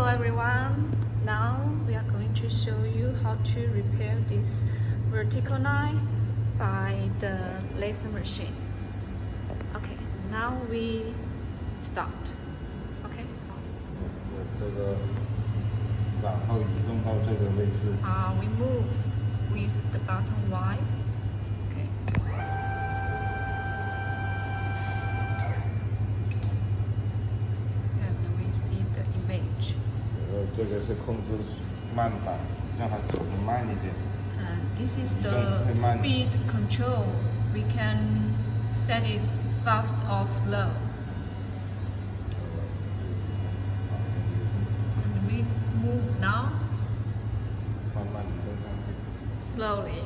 everyone, now we are going to show you how to repair this vertical line by the laser machine. Okay, now we start. Okay. 这个往后移动到这个位置。We move with the button Y. Okay. And we see the image. 这个是控制慢板，让它走得慢一点。And this is the speed control. We can set it fast or slow. And we move now 慢慢移动上去。 slowly.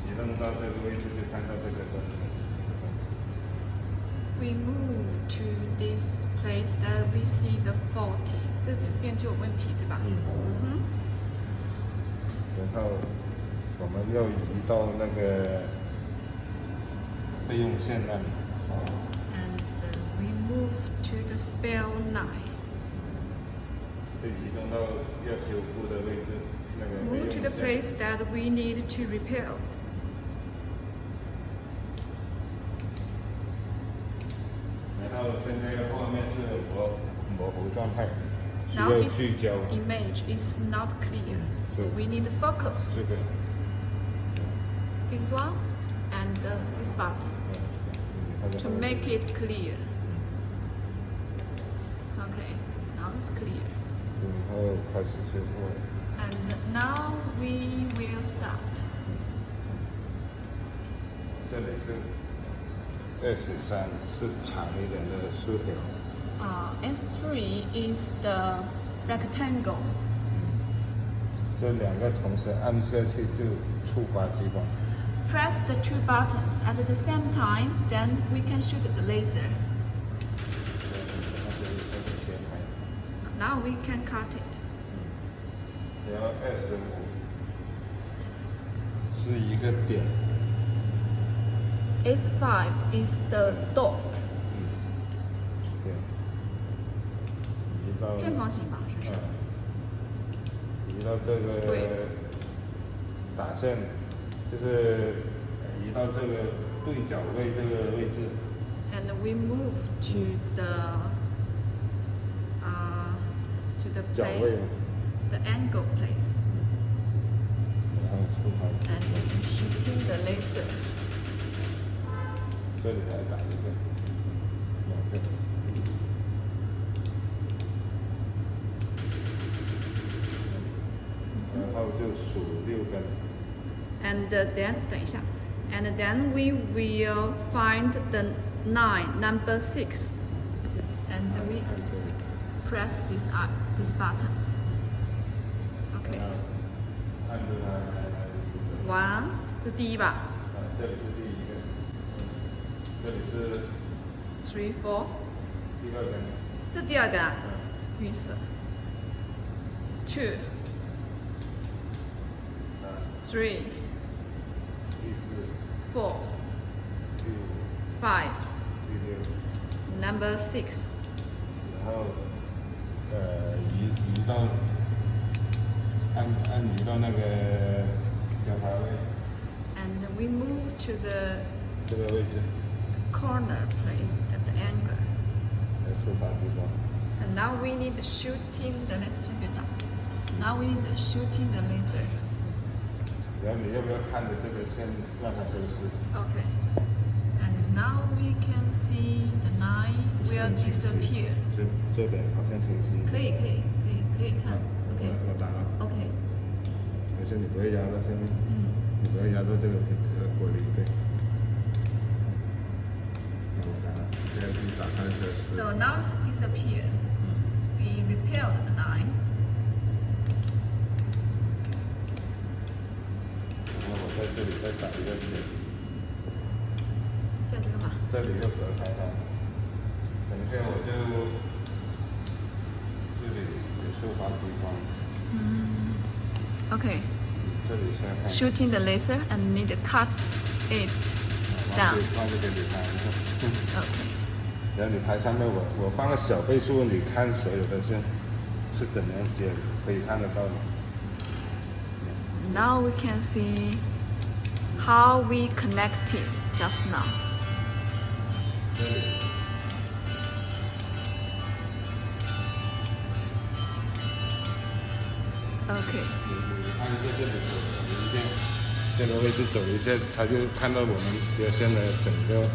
移动到这个位置就看到这个灯。 We move to this place that we see the faulty. 这边就有问题，对吧？然后我们又移到那个备用线那里。 And we move to the spare line. 就移动到要修复的位置，那个备 Move 用 to the 线。 place that we need to repair. 然后现在后面是模糊状态，需 Now 要 this 聚焦。 image is not clear, so we need to focus. 这个。 This one and this button to make it clear. Okay, now it's clear. 然后开始修复。 And now we will start. 这里是S3，是长一点的竖条。S3 is the rectangle. 这两个同时按下去就触发激光。 Press the two buttons at the same time, then we can shoot the laser. Now we can cut it. 然后S5是一个点。 S5 is the dot. 对。移到。正方形吧，是不是？移到这个打线，就是移到这个对角位这个位置。 And we move to the place, the angle place. 然后触发。 And shooting the laser. 这里还打一个，两个。然后就数6根。 And then 等一下 and then we will find the number 6, and we press this button. Okay. 按住它。 1， 这第一吧。这里是第一个。这里是。 3, 4。 第2根。这第2根啊。绿色。2。 3。 第4。 4。 第5。 5。 第6。 Number 6。 然后移到移到那个交叉位。 And we move to the 这个位置。 corner place at the angle. 来触发激光。 And now we need shooting the laser. 先别打。Now we need shooting the laser. 然后你要不要看着这个线让它收拾？ Okay. And now we can see the line will disappear. 这边好像清晰。可以看。OK. 我打了。 OK. 而且你不会压到下面。你不会压到这个玻璃对。我打了，现在去打开设施。 So now it's disappear. We repaired the line. 然后我在这里再打一个点。在这个嘛。这里又隔开它。等一下我就这里有触发激光。Okay. 这里先看。 Shooting the laser and need to cut it. 往这边你拍。OK。然后你拍上面，我放个小倍数，你看所有的是怎样接，可以看得到的。Now we can see how we connected just now. 这里。OK。你看这里走一线，这个位置走一线，它就看到我们接线的整个